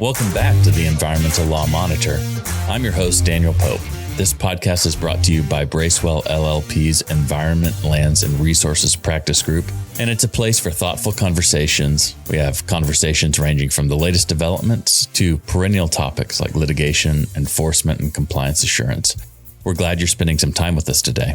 Welcome back to the Environmental Law Monitor. I'm your host, Daniel Pope. This podcast is brought to you by Bracewell LLP's Environment, Lands, and Resources Practice Group, and it's a place for thoughtful conversations. We have conversations ranging from the latest developments to perennial topics like litigation, enforcement, and compliance assurance. We're glad you're spending some time with us today.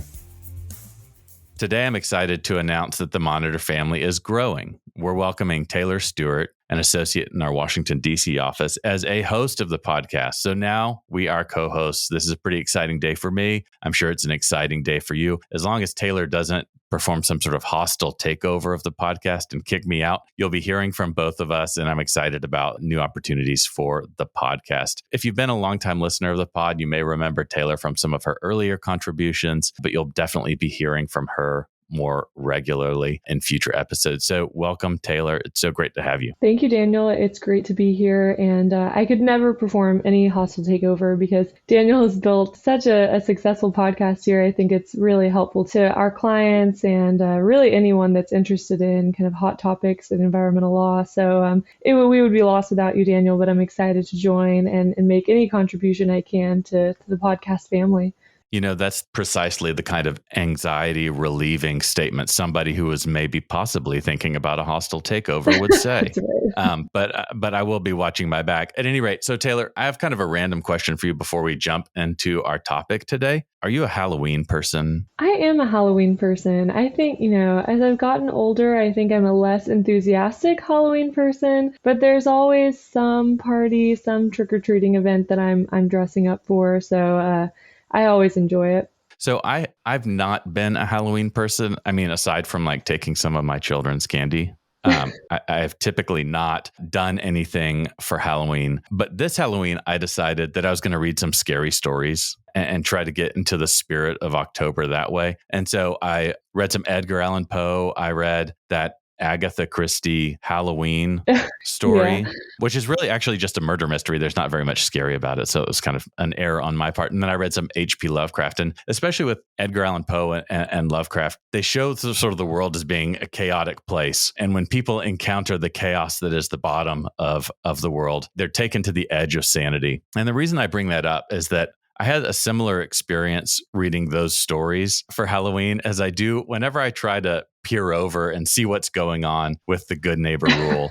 Today, I'm excited to announce that the Monitor family is growing. We're welcoming Taylor Stuart, an associate in our Washington, D.C. office, as a host of the podcast. So now we are co-hosts. This is a pretty exciting day for me. I'm sure it's an exciting day for you. As long as Taylor doesn't perform some sort of hostile takeover of the podcast and kick me out, you'll be hearing from both of us, and I'm excited about new opportunities for the podcast. If you've been a longtime listener of the pod, you may remember Taylor from some of her earlier contributions, but you'll definitely be hearing from her more regularly in future episodes. So welcome, Taylor. It's so great to have you. Thank you, Daniel. It's great to be here. And I could never perform any hostile takeover because Daniel has built such a successful podcast here. I think it's really helpful to our clients and really anyone that's interested in kind of hot topics in environmental law. So we would be lost without you, Daniel, but I'm excited to join and make any contribution I can to the podcast family. You know, that's precisely the kind of anxiety relieving statement somebody who was maybe possibly thinking about a hostile takeover would say. Right. But I will be watching my back. At any rate, so Taylor, I have kind of a random question for you before we jump into our topic today. Are you a Halloween person? I am a Halloween person. I think, as I've gotten older, I think I'm a less enthusiastic Halloween person, but there's always some party, some trick-or-treating event that I'm dressing up for. So I always enjoy it. So I've not been a Halloween person. I mean, aside from like taking some of my children's candy, I've typically not done anything for Halloween. But this Halloween, I decided that I was going to read some scary stories and try to get into the spirit of October that way. And so I read some Edgar Allan Poe. I read that Agatha Christie Halloween story, which is really actually just a murder mystery. There's not very much scary about it. So it was kind of an error on my part. And then I read some H.P. Lovecraft, and especially with Edgar Allan Poe and Lovecraft, they show sort of the world as being a chaotic place. And when people encounter the chaos that is the bottom of the world, they're taken to the edge of sanity. And the reason I bring that up is that I had a similar experience reading those stories for Halloween as I do whenever I try to peer over and see what's going on with the good neighbor rule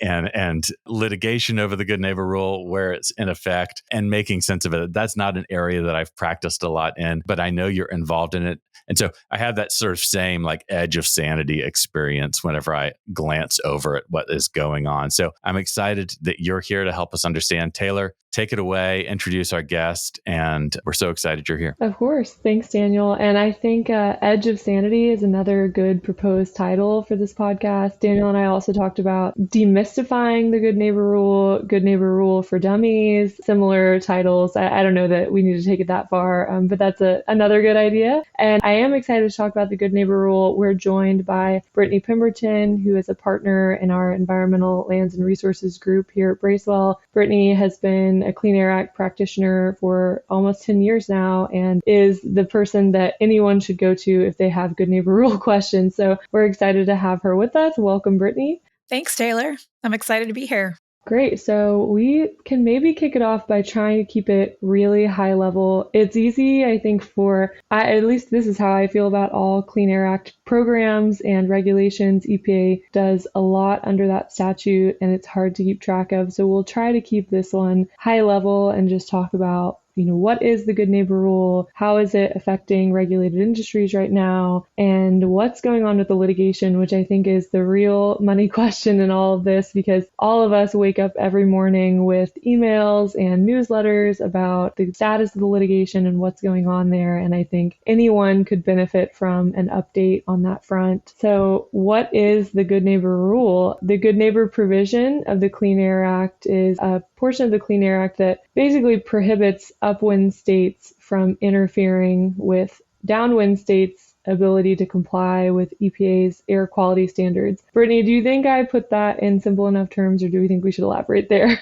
and litigation over the good neighbor rule, where it's in effect, and making sense of it. That's not an area that I've practiced a lot in, but I know you're involved in it. And so I have that sort of same like edge of sanity experience whenever I glance over at what is going on. So I'm excited that you're here to help us understand. Taylor, take it away, introduce our guest, and we're so excited you're here. Of course. Thanks, Daniel. And I think Edge of Sanity is another good proposed title for this podcast. Daniel and I also talked about demystifying the good neighbor rule for dummies, similar titles. I don't know that we need to take it that far, but that's another good idea. And I am excited to talk about the good neighbor rule. We're joined by Brittany Pemberton, who is a partner in our Environmental Lands and Resources group here at Bracewell. Brittany has been a Clean Air Act practitioner for almost 10 years now and is the person that anyone should go to if they have good neighbor rule questions. So we're excited to have her with us. Welcome, Brittany. Thanks, Taylor. I'm excited to be here. Great. So we can maybe kick it off by trying to keep it really high level. It's easy, I think, at least this is how I feel about all Clean Air Act programs and regulations. EPA does a lot under that statute, and it's hard to keep track of. So we'll try to keep this one high level and just talk about what is the good neighbor rule? How is it affecting regulated industries right now? And what's going on with the litigation, which I think is the real money question in all of this, because all of us wake up every morning with emails and newsletters about the status of the litigation and what's going on there. And I think anyone could benefit from an update on that front. So what is the good neighbor rule? The good neighbor provision of the Clean Air Act is a portion of the Clean Air Act that basically prohibits upwind states from interfering with downwind states' ability to comply with EPA's air quality standards. Brittany, do you think I put that in simple enough terms, or do we think we should elaborate there?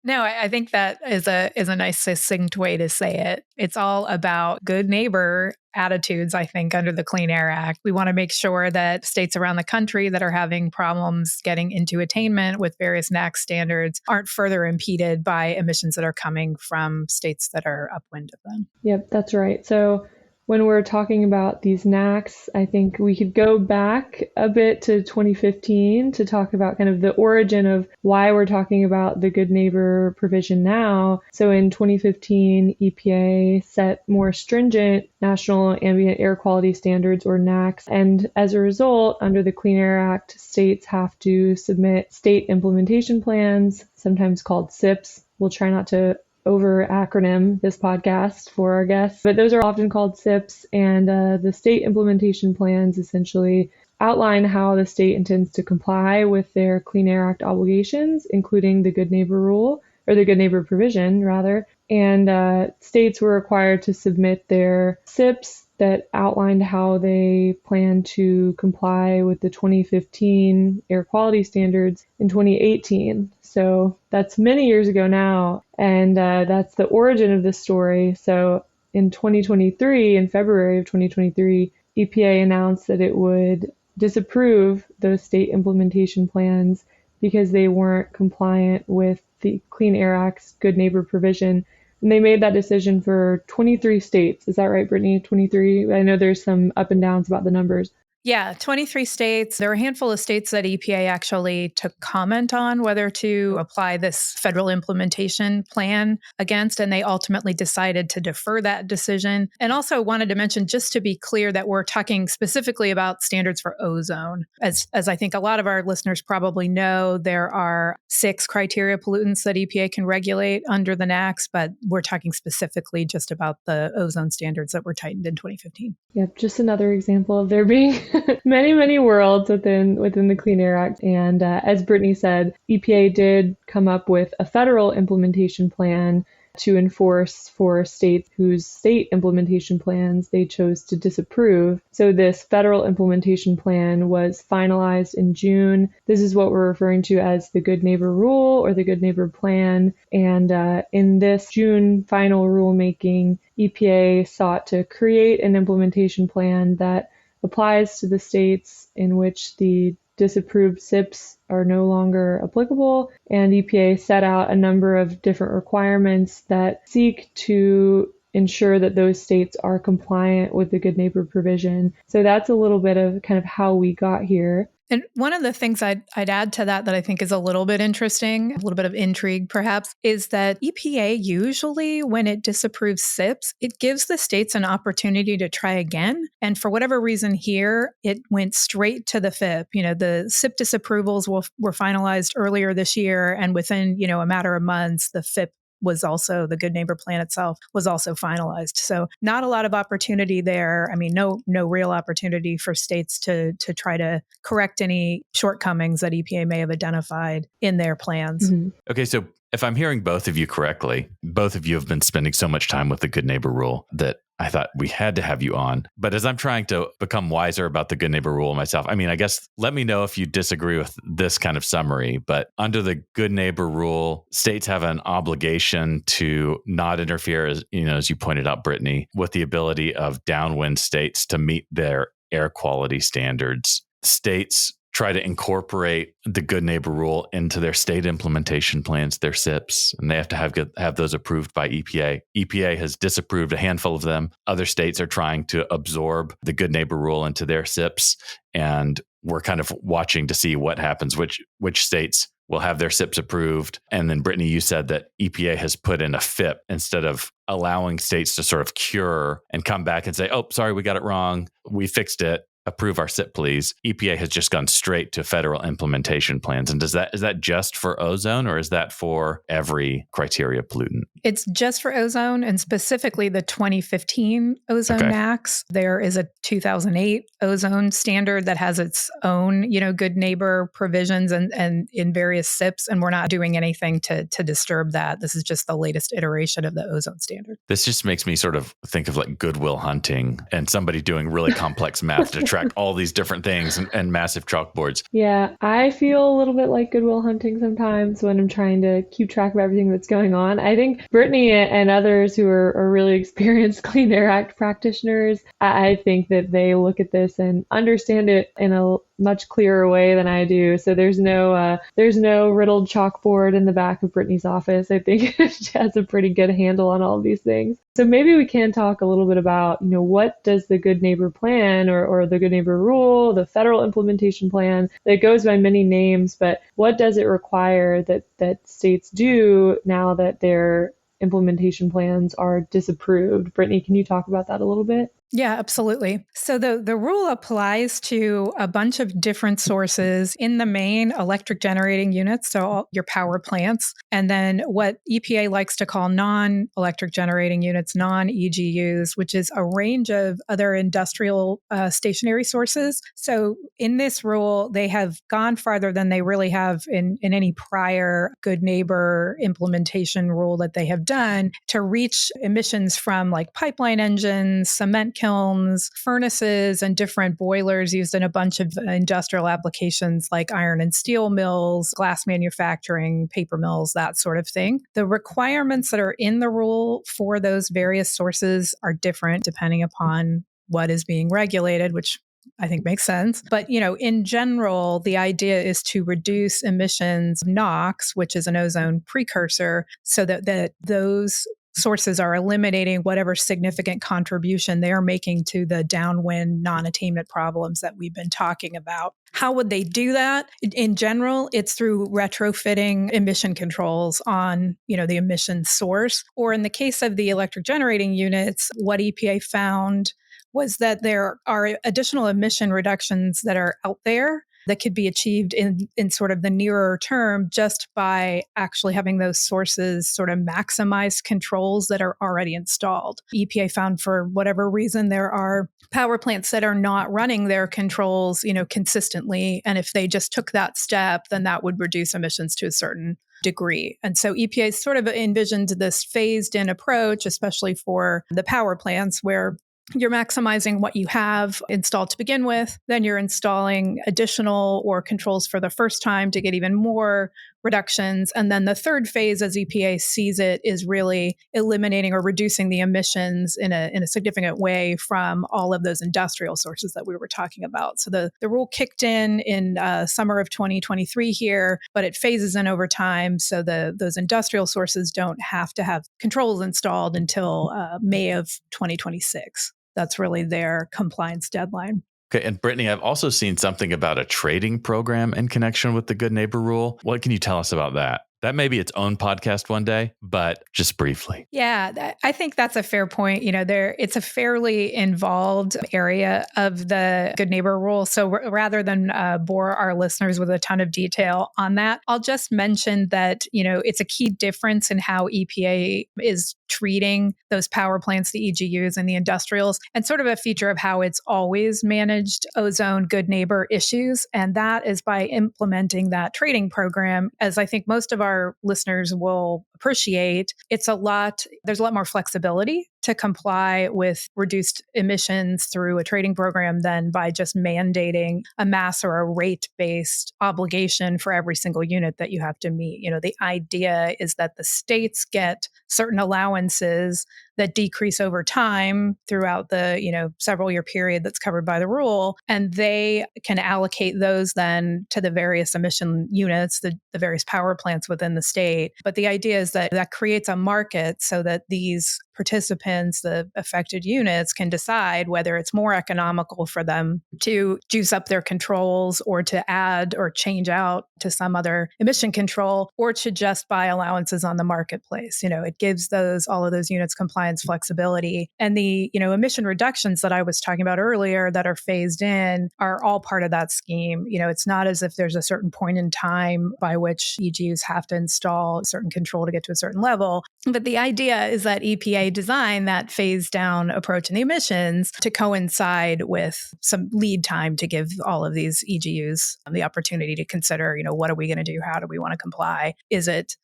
No, I think that is a nice succinct way to say it. It's all about good neighbor attitudes, I think, under the Clean Air Act. We want to make sure that states around the country that are having problems getting into attainment with various NAAQS standards aren't further impeded by emissions that are coming from states that are upwind of them. Yep, that's right. So when we're talking about these NAAQS, I think we could go back a bit to 2015 to talk about kind of the origin of why we're talking about the good neighbor provision now. So in 2015, EPA set more stringent national ambient air quality standards, or NAAQS. And as a result, under the Clean Air Act, states have to submit state implementation plans, sometimes called SIPs. We'll try not to over acronym this podcast for our guests, but those are often called SIPs, and the state implementation plans essentially outline how the state intends to comply with their Clean Air Act obligations, including the Good Neighbor Rule, or the Good Neighbor provision, rather. And states were required to submit their SIPs that outlined how they plan to comply with the 2015 air quality standards in 2018. So that's many years ago now, and that's the origin of this story. So in 2023, in February of 2023, EPA announced that it would disapprove those state implementation plans because they weren't compliant with the Clean Air Act's Good Neighbor provision. And they made that decision for 23 states. Is that right, Brittany? 23? I know there's some up and downs about the numbers. Yeah, 23 states. There are a handful of states that EPA actually took comment on whether to apply this federal implementation plan against, and they ultimately decided to defer that decision. And also wanted to mention, just to be clear, that we're talking specifically about standards for ozone. As I think a lot of our listeners probably know, there are 6 criteria pollutants that EPA can regulate under the NAAQS, but we're talking specifically just about the ozone standards that were tightened in 2015. Yep, just another example of there being many, many worlds within the Clean Air Act. And as Brittany said, EPA did come up with a federal implementation plan to enforce for states whose state implementation plans they chose to disapprove. So this federal implementation plan was finalized in June. This is what we're referring to as the Good Neighbor Rule or the Good Neighbor Plan. And in this June final rulemaking, EPA sought to create an implementation plan that applies to the states in which the disapproved SIPs are no longer applicable, and EPA set out a number of different requirements that seek to ensure that those states are compliant with the Good Neighbor provision. So that's a little bit of kind of how we got here. And one of the things I'd add to that I think is a little bit interesting, a little bit of intrigue perhaps, is that EPA usually, when it disapproves SIPs, it gives the states an opportunity to try again. And for whatever reason here, it went straight to the FIP. The SIP disapprovals were finalized earlier this year, and within, a matter of months, the FIP was also, the Good Neighbor plan itself was also finalized. So not a lot of opportunity there. I mean, no real opportunity for states to try to correct any shortcomings that EPA may have identified in their plans. Mm-hmm. Okay, so if I'm hearing both of you correctly, both of you have been spending so much time with the Good Neighbor Rule that I thought we had to have you on. But as I'm trying to become wiser about the Good Neighbor Rule myself, I guess let me know if you disagree with this kind of summary. But under the Good Neighbor Rule, states have an obligation to not interfere, as you pointed out, Brittany, with the ability of downwind states to meet their air quality standards. States try to incorporate the Good Neighbor Rule into their state implementation plans, their SIPs, and they have to have those approved by EPA. EPA has disapproved a handful of them. Other states are trying to absorb the Good Neighbor Rule into their SIPs, and we're kind of watching to see what happens, which states will have their SIPs approved. And then, Brittany, you said that EPA has put in a FIP instead of allowing states to sort of cure and come back and say, oh, sorry, we got it wrong. We fixed it. approve our SIP, please, EPA has just gone straight to federal implementation plans. And is that just for ozone, or is that for every criteria pollutant? It's just for ozone, and specifically the 2015 ozone NAAQS. There is a 2008 ozone standard that has its own, good neighbor provisions and in various SIPs, and we're not doing anything to disturb that. This is just the latest iteration of the ozone standard. This just makes me sort of think of like Goodwill Hunting and somebody doing really complex math to track all these different things and massive chalkboards. Yeah, I feel a little bit like Goodwill Hunting sometimes when I'm trying to keep track of everything that's going on. I think Brittany and others who are really experienced Clean Air Act practitioners, I think that they look at this and understand it in a much clearer way than I do. So there's no riddled chalkboard in the back of Brittany's office. I think she has a pretty good handle on all of these things. So maybe we can talk a little bit about, what does the Good Neighbor Plan or the Good Neighbor Rule, the federal implementation plan, that goes by many names, but what does it require that states do now that their implementation plans are disapproved? Brittany, can you talk about that a little bit? Yeah, absolutely. So the rule applies to a bunch of different sources, in the main electric generating units, so all your power plants, and then what EPA likes to call non-electric generating units, non-EGUs, which is a range of other industrial stationary sources. So in this rule, they have gone farther than they really have in any prior Good Neighbor implementation rule that they have done to reach emissions from like pipeline engines, cement kilns, furnaces, and different boilers used in a bunch of industrial applications like iron and steel mills, glass manufacturing, paper mills, that sort of thing. The requirements that are in the rule for those various sources are different depending upon what is being regulated, which I think makes sense. But, in general, the idea is to reduce emissions of NOx, which is an ozone precursor, so that those sources are eliminating whatever significant contribution they are making to the downwind non-attainment problems that we've been talking about. How would they do that? In general, it's through retrofitting emission controls on, the emission source. Or in the case of the electric generating units, what EPA found was that there are additional emission reductions that are out there that could be achieved in sort of the nearer term just by actually having those sources sort of maximize controls that are already installed. EPA found for whatever reason there are power plants that are not running their controls, consistently. And if they just took that step, then that would reduce emissions to a certain degree. And so EPA sort of envisioned this phased in approach, especially for the power plants, where you're maximizing what you have installed to begin with. Then you're installing additional or controls for the first time to get even more reductions. And then the third phase, as EPA sees it, is really eliminating or reducing the emissions in a significant way from all of those industrial sources that we were talking about. So the rule kicked in summer of 2023 here, but it phases in over time. So those industrial sources don't have to have controls installed until May of 2026. That's really their compliance deadline. Okay. And Brittany, I've also seen something about a trading program in connection with the Good Neighbor Rule. What can you tell us about that? That may be its own podcast one day, but just briefly. Yeah, I think that's a fair point. It's a fairly involved area of the Good Neighbor Rule. So rather than bore our listeners with a ton of detail on that, I'll just mention that, it's a key difference in how EPA is treating those power plants, the EGUs and the industrials, and sort of a feature of how it's always managed ozone good neighbor issues. And that is by implementing that trading program. As I think most of our listeners will appreciate, there's a lot more flexibility to comply with reduced emissions through a trading program than by just mandating a mass or a rate-based obligation for every single unit that you have to meet. The idea is that the states get certain allowances that decrease over time throughout the, several year period that's covered by the rule. And they can allocate those then to the various emission units, the various power plants within the state. But the idea is that creates a market so that these participants, the affected units, can decide whether it's more economical for them to juice up their controls or to add or change out to some other emission control or to just buy allowances on the marketplace. It gives all of those units compliance compliance flexibility. And the, emission reductions that I was talking about earlier that are phased in are all part of that scheme. It's not as if there's a certain point in time by which EGUs have to install a certain control to get to a certain level. But the idea is that EPA designed that phase down approach in the emissions to coincide with some lead time to give all of these EGUs the opportunity to consider, what are we going to do? How do we want to comply? Is it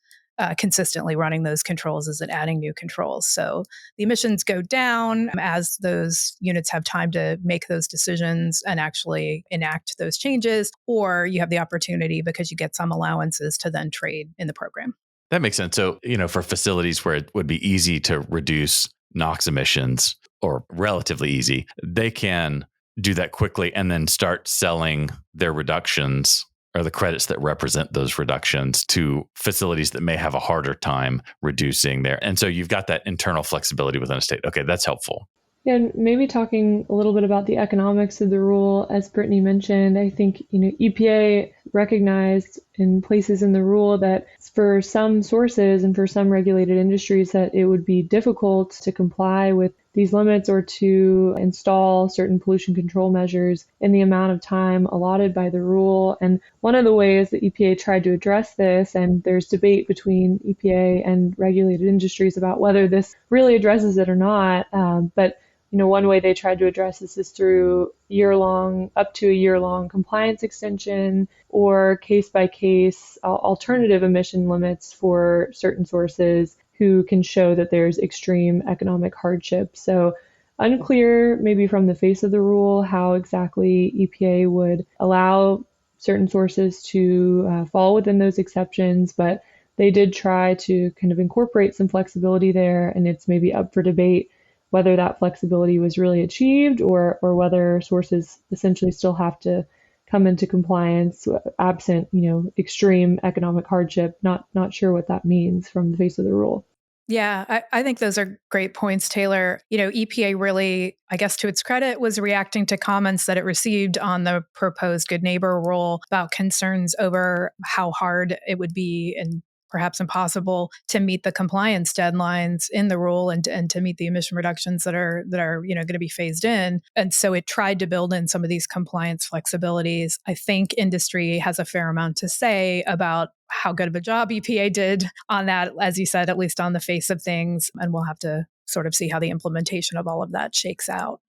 consistently running those controls? Is it adding new controls? So the emissions go down as those units have time to make those decisions and actually enact those changes, or you have the opportunity because you get some allowances to then trade in the program. That makes sense. So, for facilities where it would be easy to reduce NOx emissions, or relatively easy, they can do that quickly and then start selling their reductions or the credits that represent those reductions to facilities that may have a harder time reducing there. And so you've got that internal flexibility within a state. Okay, that's helpful. Yeah, and maybe talking a little bit about the economics of the rule, as Brittany mentioned, I think, EPA recognized in places in the rule that for some sources and for some regulated industries that it would be difficult to comply with these limits or to install certain pollution control measures in the amount of time allotted by the rule. And one of the ways that EPA tried to address this, and there's debate between EPA and regulated industries about whether this really addresses it or not, but one way they tried to address this is through up to a year-long compliance extension or case-by-case alternative emission limits for certain sources who can show that there's extreme economic hardship. So unclear maybe from the face of the rule how exactly EPA would allow certain sources to fall within those exceptions, but they did try to kind of incorporate some flexibility there, and it's maybe up for debate whether that flexibility was really achieved or whether sources essentially still have to come into compliance absent, extreme economic hardship. Not sure what that means from the face of the rule. Yeah, I think those are great points, Taylor. EPA really, I guess to its credit, was reacting to comments that it received on the proposed Good Neighbor rule about concerns over how hard it would be and perhaps impossible to meet the compliance deadlines in the rule and to meet the emission reductions that are going to be phased in. And so it tried to build in some of these compliance flexibilities. I think industry has a fair amount to say about how good of a job EPA did on that, as you said, at least on the face of things. And we'll have to sort of see how the implementation of all of that shakes out.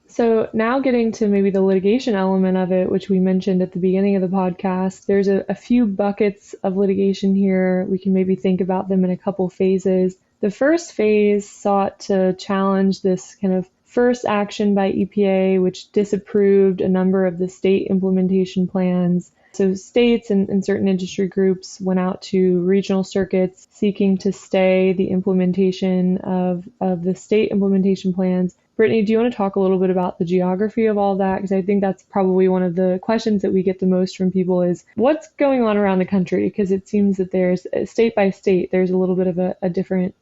So now getting to maybe the litigation element of it, which we mentioned at the beginning of the podcast, there's a few buckets of litigation here. We can maybe think about them in a couple phases. The first phase sought to challenge this kind of first action by EPA, which disapproved a number of the state implementation plans. So states and certain industry groups went out to regional circuits seeking to stay the implementation of the state implementation plans. Brittany, do you want to talk a little bit about the geography of all that? Because I think that's probably one of the questions that we get the most from people is what's going on around the country? Because it seems that there's state by state, there's a little bit of a different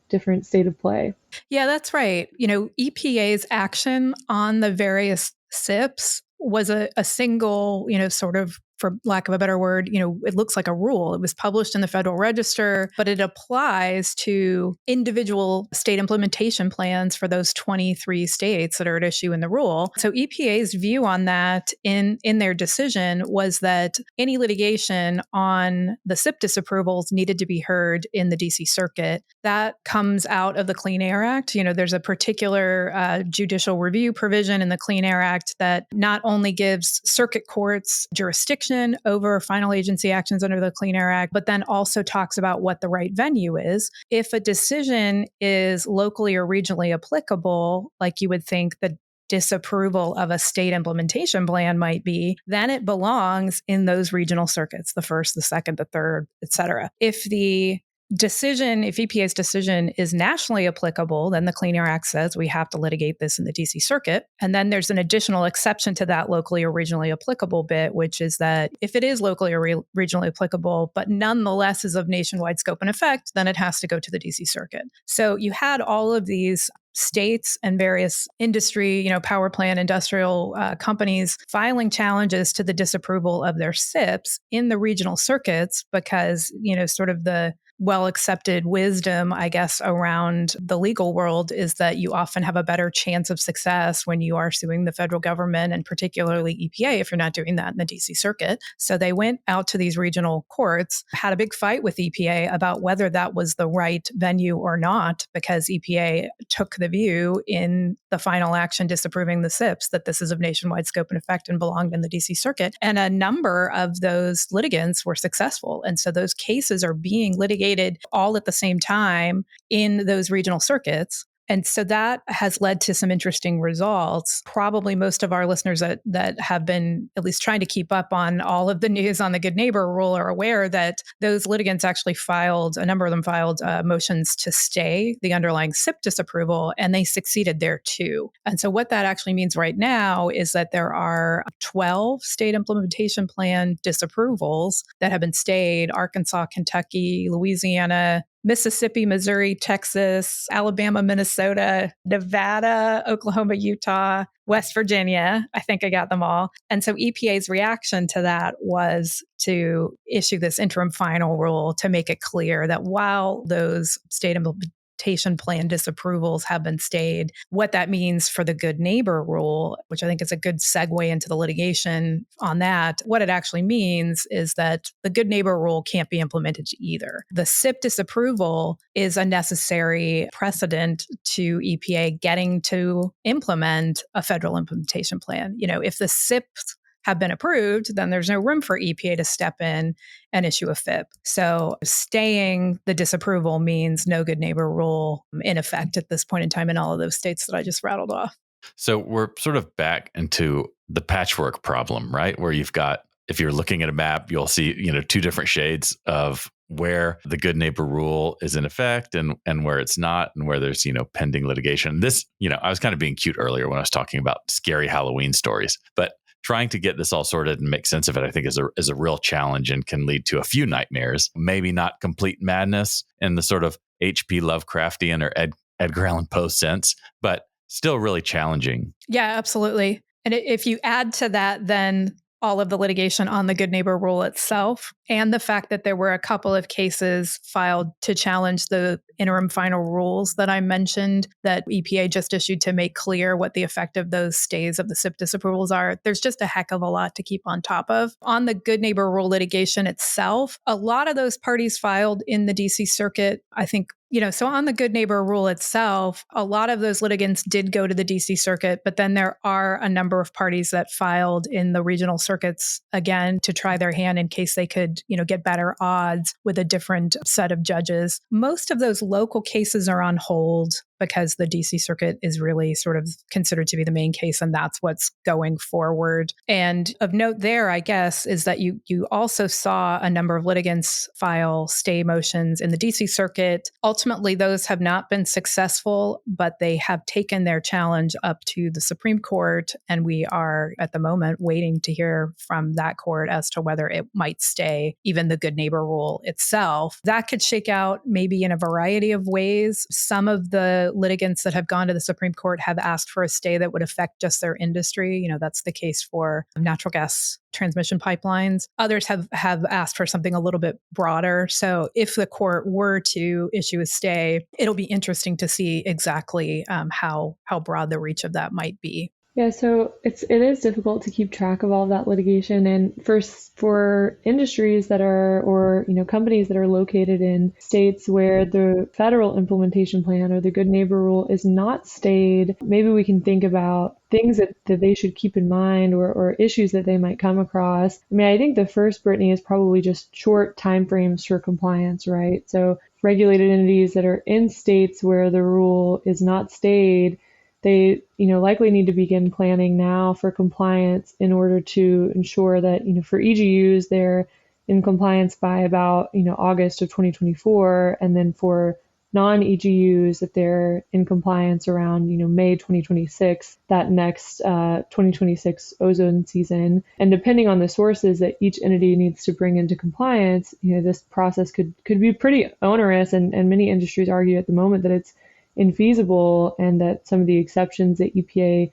state of play. Yeah, that's right. EPA's action on the various SIPs was a single, sort of, for lack of a better word, it looks like a rule. It was published in the Federal Register, but it applies to individual state implementation plans for those 23 states that are at issue in the rule. So EPA's view on that in their decision was that any litigation on the SIP disapprovals needed to be heard in the DC Circuit. That comes out of the Clean Air Act. There's a particular judicial review provision in the Clean Air Act that not only gives circuit courts jurisdiction over final agency actions under the Clean Air Act, but then also talks about what the right venue is. If a decision is locally or regionally applicable, like you would think the disapproval of a state implementation plan might be, then it belongs in those regional circuits, the first, the second, the third, et cetera. If EPA's decision is nationally applicable, then the Clean Air Act says we have to litigate this in the DC Circuit. And then there's an additional exception to that locally or regionally applicable bit, which is that if it is locally or regionally applicable, but nonetheless is of nationwide scope and effect, then it has to go to the DC Circuit. So you had all of these states and various industry, power plant, industrial companies filing challenges to the disapproval of their SIPs in the regional circuits because, sort of the well accepted wisdom, I guess, around the legal world is that you often have a better chance of success when you are suing the federal government, and particularly EPA if you're not doing that in the DC Circuit. So they went out to these regional courts, had a big fight with EPA about whether that was the right venue or not, because EPA took the view in the final action disapproving the SIPs that this is of nationwide scope and effect and belonged in the DC Circuit. And a number of those litigants were successful. And so those cases are being litigated all at the same time in those regional circuits. And so that has led to some interesting results. Probably most of our listeners that have been at least trying to keep up on all of the news on the Good Neighbor Rule are aware that those litigants actually a number of them filed motions to stay the underlying SIP disapproval, and they succeeded there too. And so what that actually means right now is that there are 12 state implementation plan disapprovals that have been stayed: Arkansas, Kentucky, Louisiana, Mississippi, Missouri, Texas, Alabama, Minnesota, Nevada, Oklahoma, Utah, West Virginia. I think I got them all. And so EPA's reaction to that was to issue this interim final rule to make it clear that while those state implementation plan disapprovals have been stayed, what that means for the Good Neighbor Rule, which I think is a good segue into the litigation on that, what it actually means is that the Good Neighbor Rule can't be implemented either. The SIP disapproval is a necessary precedent to EPA getting to implement a federal implementation plan. If the SIPs have been approved, then there's no room for EPA to step in and issue a FIP. So staying the disapproval means no Good Neighbor Rule in effect at this point in time in all of those states that I just rattled off. So we're sort of back into the patchwork problem, right? Where you've got, if you're looking at a map, you'll see, two different shades of where the Good Neighbor Rule is in effect and where it's not, and where there's, pending litigation. This, I was kind of being cute earlier when I was talking about scary Halloween stories, but trying to get this all sorted and make sense of it, I think, is a real challenge and can lead to a few nightmares. Maybe not complete madness in the sort of H.P. Lovecraftian or Edgar Allan Poe sense, but still really challenging. Yeah, absolutely. And if you add to that, then all of the litigation on the Good Neighbor Rule itself, and the fact that there were a couple of cases filed to challenge the interim final rules that I mentioned that EPA just issued to make clear what the effect of those stays of the SIP disapprovals are, there's just a heck of a lot to keep on top of. On the Good Neighbor Rule litigation itself, a lot of those parties filed in the DC Circuit. I think so on the Good Neighbor Rule itself, a lot of those litigants did go to the DC Circuit, but then there are a number of parties that filed in the regional circuits again to try their hand in case they could, get better odds with a different set of judges. Most of those local cases are on hold because the DC Circuit is really sort of considered to be the main case, and that's what's going forward. And of note there, I guess, is that you also saw a number of litigants file stay motions in the DC Circuit. Ultimately, those have not been successful, but they have taken their challenge up to the Supreme Court, and we are at the moment waiting to hear from that court as to whether it might stay even the Good Neighbor Rule itself. That could shake out maybe in a variety of ways. Some of the litigants that have gone to the Supreme Court have asked for a stay that would affect just their industry. That's the case for natural gas transmission pipelines. Others have asked for something a little bit broader. So if the court were to issue a stay, it'll be interesting to see exactly how broad the reach of that might be. Yeah, so it is difficult to keep track of all of that litigation, and for industries that are, or companies that are located in states where the federal implementation plan or the Good Neighbor Rule is not stayed, maybe we can think about things that they should keep in mind or issues that they might come across. I think the first, Brittany, is probably just short timeframes for compliance, right? So regulated entities that are in states where the rule is not stayed, they likely need to begin planning now for compliance in order to ensure that for EGUs they're in compliance by about August of 2024, and then for non-EGUs that they're in compliance around May 2026, that next 2026 ozone season. And depending on the sources that each entity needs to bring into compliance, this process could be pretty onerous, and many industries argue at the moment that it's infeasible, and that some of the exceptions that EPA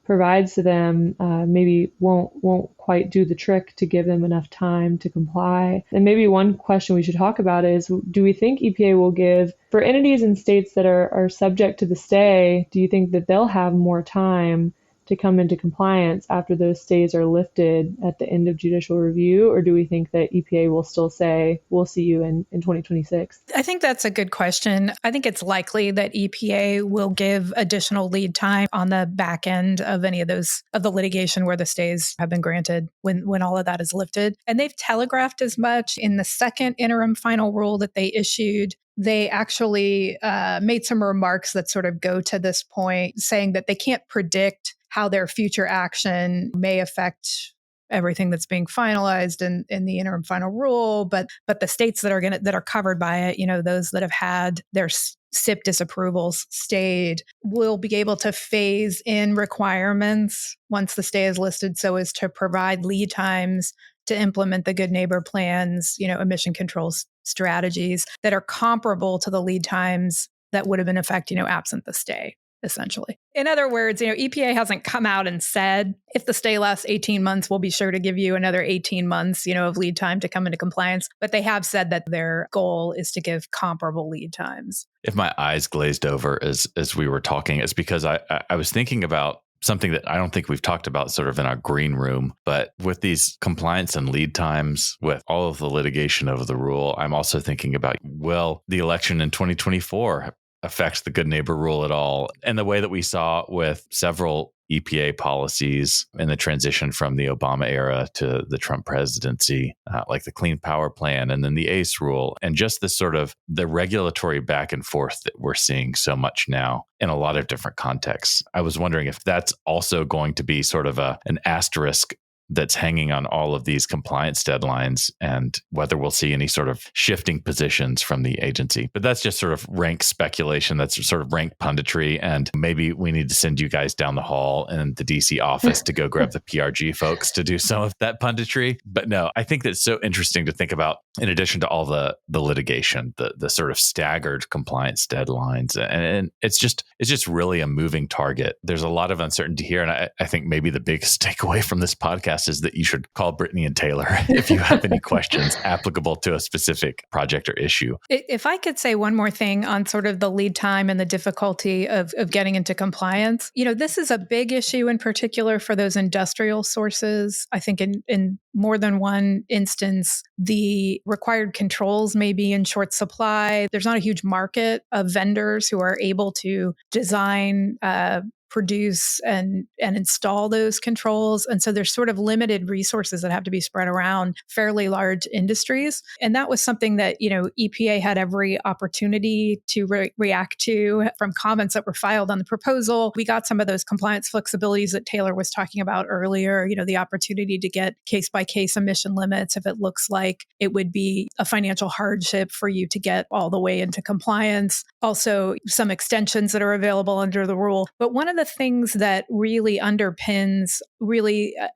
provides to them maybe won't quite do the trick to give them enough time to comply. And maybe one question we should talk about is, do we think EPA will give, for entities in states that are subject to the stay, do you think that they'll have more time to come into compliance after those stays are lifted at the end of judicial review? Or do we think that EPA will still say, we'll see you in 2026? I think that's a good question. I think it's likely that EPA will give additional lead time on the back end of any of those, of the litigation where the stays have been granted when all of that is lifted. And they've telegraphed as much in the second interim final rule that they issued. They actually made some remarks that sort of go to this point, saying that they can't predict how their future action may affect everything that's being finalized in the interim final rule, but the states that are covered by it, those that have had their SIP disapprovals stayed, will be able to phase in requirements once the stay is listed, so as to provide lead times to implement the good neighbor plans, emission controls strategies that are comparable to the lead times that would have been in effect, absent the stay, essentially. In other words, EPA hasn't come out and said, if the stay lasts 18 months, we'll be sure to give you another 18 months, of lead time to come into compliance. But they have said that their goal is to give comparable lead times. If my eyes glazed over as we were talking, it's because I was thinking about something that I don't think we've talked about sort of in our green room, but with these compliance and lead times, with all of the litigation over the rule, I'm also thinking about, will the election in 2024 affect the good neighbor rule at all? And the way that we saw with several EPA policies in the transition from the Obama era to the Trump presidency, like the Clean Power Plan and then the ACE rule, and just this sort of the regulatory back and forth that we're seeing so much now in a lot of different contexts. I was wondering if that's also going to be sort of an asterisk that's hanging on all of these compliance deadlines, and whether we'll see any sort of shifting positions from the agency. But that's just sort of rank speculation. That's sort of rank punditry. And maybe we need to send you guys down the hall in the DC office to go grab the PRG folks to do some of that punditry. But no, I think that's so interesting to think about, in addition to all the litigation, the sort of staggered compliance deadlines. And it's just really a moving target. There's a lot of uncertainty here. And I think maybe the biggest takeaway from this podcast is that you should call Brittany and Taylor if you have any questions applicable to a specific project or issue. If I could say one more thing on sort of the lead time and the difficulty of getting into compliance, this is a big issue in particular for those industrial sources. I think in more than one instance, the required controls may be in short supply. There's not a huge market of vendors who are able to design, produce and install those controls. And so there's sort of limited resources that have to be spread around fairly large industries. And that was something that, EPA had every opportunity to react to from comments that were filed on the proposal. We got some of those compliance flexibilities that Taylor was talking about earlier, the opportunity to get case-by-case emission limits if it looks like it would be a financial hardship for you to get all the way into compliance. Also, some extensions that are available under the rule. But one of the things that really underpins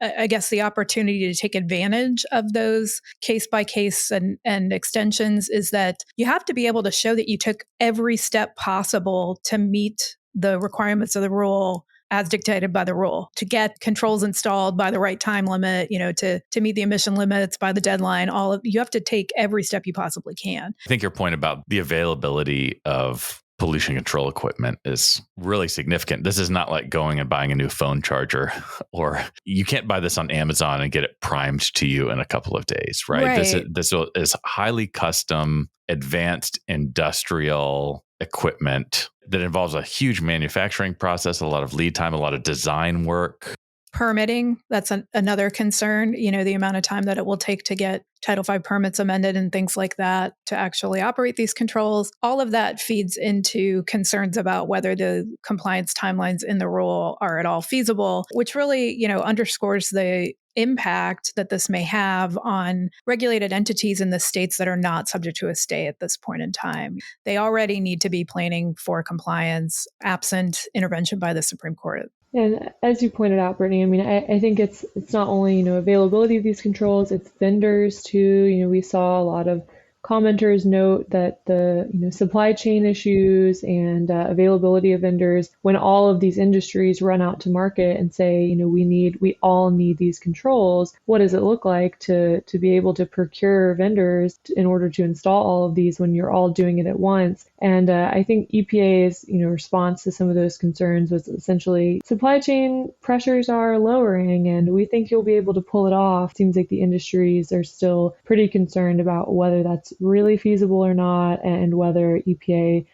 I guess, the opportunity to take advantage of those case-by-case and extensions is that you have to be able to show that you took every step possible to meet the requirements of the rule as dictated by the rule, to get controls installed by the right time limit, to meet the emission limits by the deadline. You have to take every step you possibly can. I think your point about the availability of pollution control equipment is really significant. This is not like going and buying a new phone charger, or you can't buy this on Amazon and get it primed to you in a couple of days, right? This is highly custom, advanced industrial equipment that involves a huge manufacturing process, a lot of lead time, a lot of design work. Permitting, that's another concern, the amount of time that it will take to get Title V permits amended and things like that to actually operate these controls. All of that feeds into concerns about whether the compliance timelines in the rule are at all feasible, which really, underscores the impact that this may have on regulated entities in the states that are not subject to a stay at this point in time. They already need to be planning for compliance absent intervention by the Supreme Court. And as you pointed out, Brittany, I think it's not only, availability of these controls, it's vendors too. We saw a lot of commenters note that the supply chain issues and availability of vendors, when all of these industries run out to market and say, we all need these controls, what does it look like to be able to procure vendors in order to install all of these when you're all doing it at once? And I think EPA's response to some of those concerns was essentially supply chain pressures are lowering, and we think you'll be able to pull it off. Seems like the industries are still pretty concerned about whether that's really feasible or not, and whether EPA,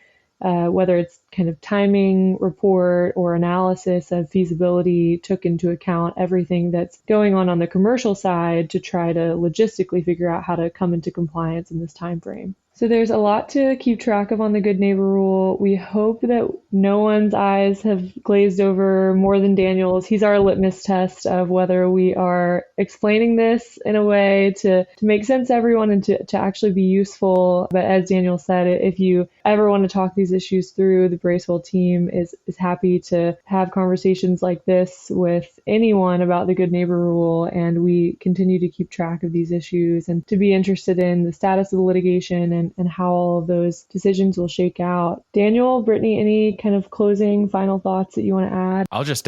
whether it's kind of timing report or analysis of feasibility, took into account everything that's going on the commercial side to try to logistically figure out how to come into compliance in this time frame. So there's a lot to keep track of on the Good Neighbor Rule. We hope that no one's eyes have glazed over more than Daniel's. He's our litmus test of whether we are explaining this in a way to make sense to everyone and to actually be useful. But as Daniel said, if you ever want to talk these issues through, the Bracewell team is happy to have conversations like this with anyone about the Good Neighbor Rule. And we continue to keep track of these issues and to be interested in the status of the litigation and how all of those decisions will shake out. Daniel, Brittany, any kind of closing final thoughts that you want to add? I'll just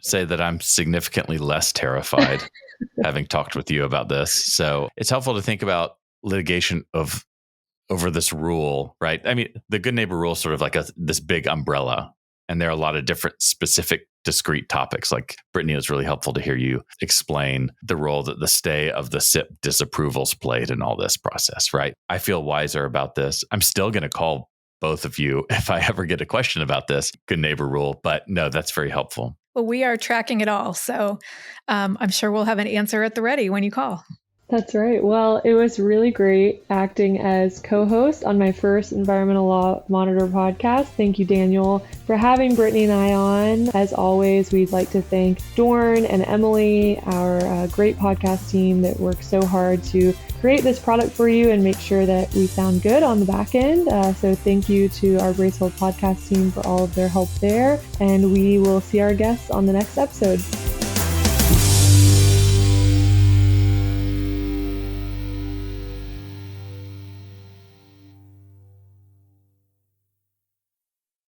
say that I'm significantly less terrified having talked with you about this. So it's helpful to think about litigation over this rule, right? I mean, the Good Neighbor Rule is sort of like this big umbrella, and there are a lot of different specific discrete topics. Like Brittany, it was really helpful to hear you explain the role that the stay of the SIP disapprovals played in all this process, right? I feel wiser about this. I'm still going to call both of you if I ever get a question about this Good Neighbor Rule, but no, that's very helpful. Well, we are tracking it all. So I'm sure we'll have an answer at the ready when you call. That's right. Well, it was really great acting as co-host on my first Environmental Law Monitor podcast. Thank you, Daniel, for having Brittany and I on. As always, we'd like to thank Dorn and Emily, our great podcast team that works so hard to create this product for you and make sure that we sound good on the back end. So thank you to our Bracewell podcast team for all of their help there. And we will see our guests on the next episode.